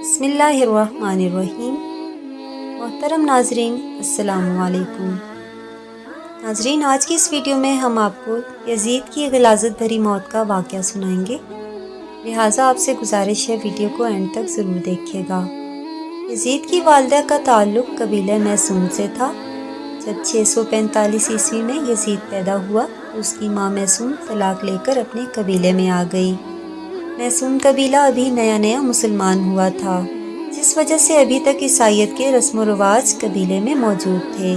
بسم اللہ الرحمن الرحیم۔ محترم ناظرین السلام علیکم۔ ناظرین، آج کی اس ویڈیو میں ہم آپ کو یزید کی غلاظت بھری موت کا واقعہ سنائیں گے، لہٰذا آپ سے گزارش ہے ویڈیو کو اینڈ تک ضرور دیکھیے گا۔ یزید کی والدہ کا تعلق قبیلہ میسون سے تھا۔ جب 645 عیسوی میں یزید پیدا ہوا تو اس کی ماں میسون طلاق لے کر اپنے قبیلے میں آ گئی۔ میسون قبیلہ ابھی نیا نیا مسلمان ہوا تھا، جس وجہ سے ابھی تک عیسائیت کے رسم و رواج قبیلے میں موجود تھے۔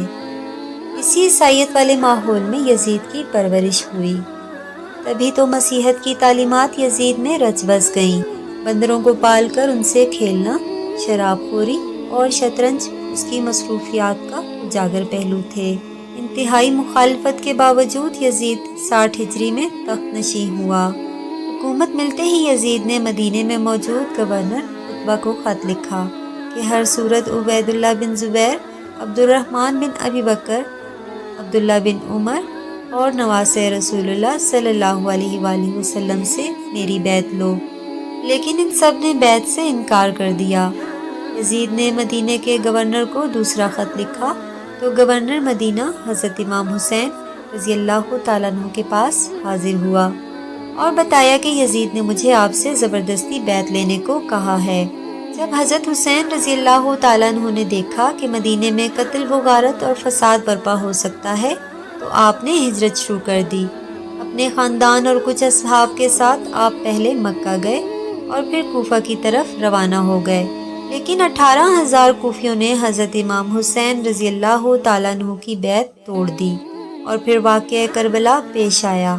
اسی عیسائیت والے ماحول میں یزید کی پرورش ہوئی۔ تبھی تو مسیحیت کی تعلیمات یزید میں رچ بس گئیں۔ بندروں کو پال کر ان سے کھیلنا، شراب خوری اور شطرنج اس کی مصروفیات کا اجاگر پہلو تھے۔ انتہائی مخالفت کے باوجود یزید 60 ہجری میں تخت نشین ہوا۔ حکومت ملتے ہی یزید نے مدینے میں موجود گورنر عتبہ کو خط لکھا کہ ہر صورت عبید اللہ بن زبیر، عبد الرحمن بن ابی بکر، عبداللہ بن عمر اور نواسۂ رسول اللہ صلی اللہ علیہ وآلہ وسلم سے میری بیعت لو، لیکن ان سب نے بیعت سے انکار کر دیا۔ یزید نے مدینے کے گورنر کو دوسرا خط لکھا تو گورنر مدینہ حضرت امام حسین رضی اللہ تعالیٰ عنہ کے پاس حاضر ہوا اور بتایا کہ یزید نے مجھے آپ سے زبردستی بیعت لینے کو کہا ہے۔ جب حضرت حسین رضی اللہ تعالیٰ عنہ نے دیکھا کہ مدینے میں قتل و غارت اور فساد برپا ہو سکتا ہے تو آپ نے ہجرت شروع کر دی۔ اپنے خاندان اور کچھ اصحاب کے ساتھ آپ پہلے مکہ گئے اور پھر کوفہ کی طرف روانہ ہو گئے، لیکن 18,000 کوفیوں نے حضرت امام حسین رضی اللہ تعالیٰ عنہ کی بیعت توڑ دی اور پھر واقعہ کربلا پیش آیا۔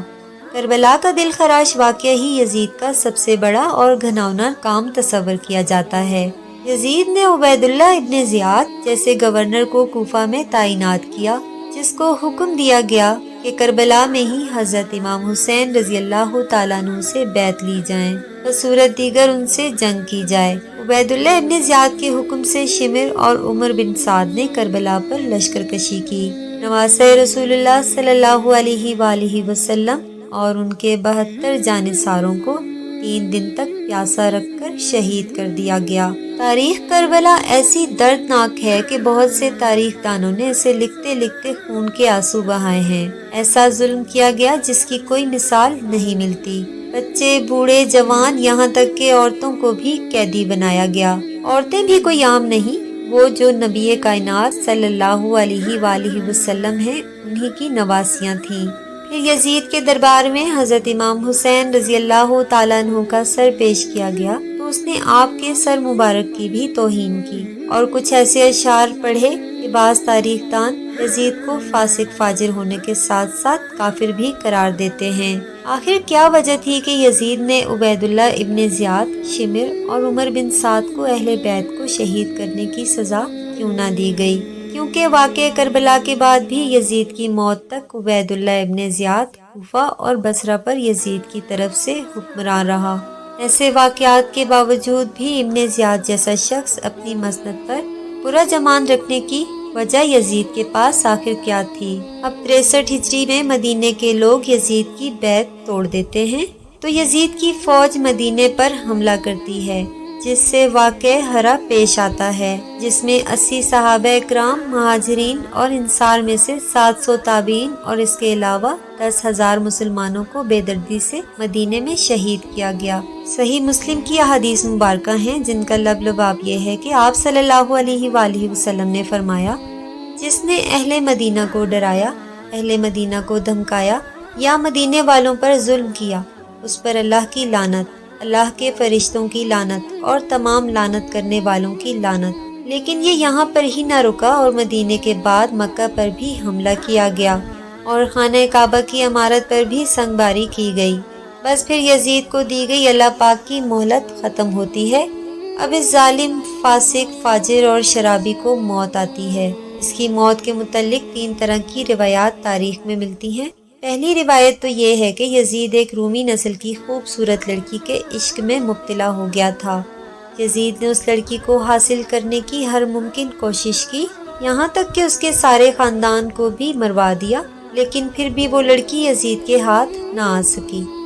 کربلا کا دل خراش واقعہ ہی یزید کا سب سے بڑا اور گھناؤنا کام تصور کیا جاتا ہے۔ یزید نے عبید اللہ ابن زیاد جیسے گورنر کو کوفہ میں تعینات کیا، جس کو حکم دیا گیا کہ کربلا میں ہی حضرت امام حسین رضی اللہ تعالیٰ عنہ سے بیعت لی جائیں، بصورت دیگر ان سے جنگ کی جائے۔ عبید اللہ ابن زیاد کے حکم سے شمر اور عمر بن سعد نے کربلا پر لشکر کشی کی۔ نواسۂ رسول اللہ صلی اللہ علیہ وآلہ وسلم اور ان کے 72 جانثاروں کو 3 دن تک پیاسا رکھ کر شہید کر دیا گیا۔ تاریخ کربلا ایسی دردناک ہے کہ بہت سے تاریخ دانوں نے اسے لکھتے لکھتے خون کے آنسو بہائے ہیں۔ ایسا ظلم کیا گیا جس کی کوئی مثال نہیں ملتی۔ بچے، بوڑھے، جوان، یہاں تک کہ عورتوں کو بھی قیدی بنایا گیا۔ عورتیں بھی کوئی عام نہیں، وہ جو نبی کائنات صلی اللہ علیہ وآلہ وسلم ہیں انہی کی نواسیاں تھیں۔ پھر یزید کے دربار میں حضرت امام حسین رضی اللہ تعالیٰ عنہ کا سر پیش کیا گیا تو اس نے آپ کے سر مبارک کی بھی توہین کی اور کچھ ایسے اشعار پڑھے کہ بعض تاریخ دان یزید کو فاسق فاجر ہونے کے ساتھ ساتھ کافر بھی قرار دیتے ہیں۔ آخر کیا وجہ تھی کہ یزید نے عبید اللہ ابن زیاد، شمر اور عمر بن سعد کو اہل بیت کو شہید کرنے کی سزا کیوں نہ دی گئی؟ کیونکہ واقعہ کربلا کے بعد بھی یزید کی موت تک عبید اللہ ابن زیاد کوفہ اور بصرہ پر یزید کی طرف سے حکمران رہا۔ ایسے واقعات کے باوجود بھی ابن زیاد جیسا شخص اپنی مسند پر پورا جمان رکھنے کی وجہ یزید کے پاس آخر کیا تھی؟ اب 63 ہجری میں مدینے کے لوگ یزید کی بیعت توڑ دیتے ہیں تو یزید کی فوج مدینے پر حملہ کرتی ہے، جس سے واقع ہرا پیش آتا ہے، جس میں 80 صحابہ اکرام، مہاجرین اور انصار میں سے 700 تابعین اور اس کے علاوہ 10,000 مسلمانوں کو بے دردی سے مدینے میں شہید کیا گیا۔ صحیح مسلم کی احادیث مبارکہ ہیں جن کا لباب یہ ہے کہ آپ صلی اللہ علیہ وآلہ وسلم نے فرمایا، جس نے اہل مدینہ کو ڈرایا، اہل مدینہ کو دھمکایا یا مدینے والوں پر ظلم کیا، اس پر اللہ کی لعنت، اللہ کے فرشتوں کی لعنت اور تمام لعنت کرنے والوں کی لعنت۔ لیکن یہ یہاں پر ہی نہ رکا اور مدینے کے بعد مکہ پر بھی حملہ کیا گیا اور خانہ کعبہ کی عمارت پر بھی سنگ باری کی گئی۔ بس پھر یزید کو دی گئی اللہ پاک کی مہلت ختم ہوتی ہے۔ اب اس ظالم، فاسق، فاجر اور شرابی کو موت آتی ہے۔ اس کی موت کے متعلق 3 طرح کی روایات تاریخ میں ملتی ہیں۔ پہلی روایت تو یہ ہے کہ یزید ایک رومی نسل کی خوبصورت لڑکی کے عشق میں مبتلا ہو گیا تھا۔ یزید نے اس لڑکی کو حاصل کرنے کی ہر ممکن کوشش کی، یہاں تک کہ اس کے سارے خاندان کو بھی مروا دیا، لیکن پھر بھی وہ لڑکی یزید کے ہاتھ نہ آ سکی۔